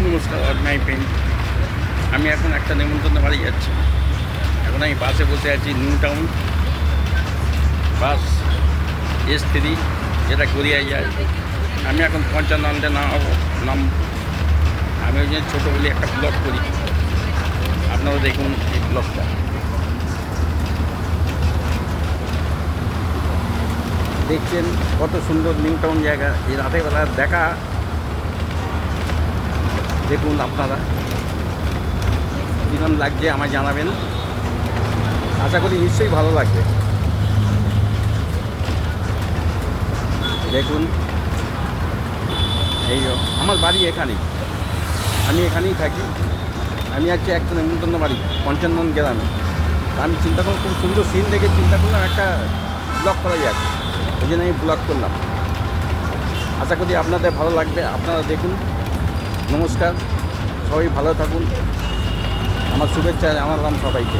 নমস্কার my friend. আমি এখন একটা নেমন্তন্ন বাড়ি যাচ্ছি। এখন আমি বাসে বসে আছি, নিউ টাউন বাস S3, যেটা গড়িয়ায় যায়। আমি এখন 55 নাম। আমি ওই যে ছোটো বলে একটা ব্লগ করি, আপনারা দেখুন এই ব্লগটা। দেখছেন কত সুন্দর নিউ টাউন জায়গা। এই রাতের বেলা দেখা, দেখুন আপনারা কীরকম লাগছে আমায় জানাবেন। আশা করি নিশ্চয়ই ভালো লাগবে। দেখুন এই আমার বাড়ি এখানেই, আমি এখানেই থাকি। আমি আছি একটা নেমন্তন্ন বাড়ি পঞ্চানন গ্রামে। আমি চিন্তা করলাম, খুব সুন্দর সিন দেখে চিন্তা করলাম একটা ব্লগ করা যাক, ওই জন্য আমি ব্লগ করলাম। আশা করি আপনাদের ভালো লাগবে, আপনারা দেখুন। নমস্কার, সবাই ভালো থাকুন। আমার শুভেচ্ছা জানালাম সবাইকে।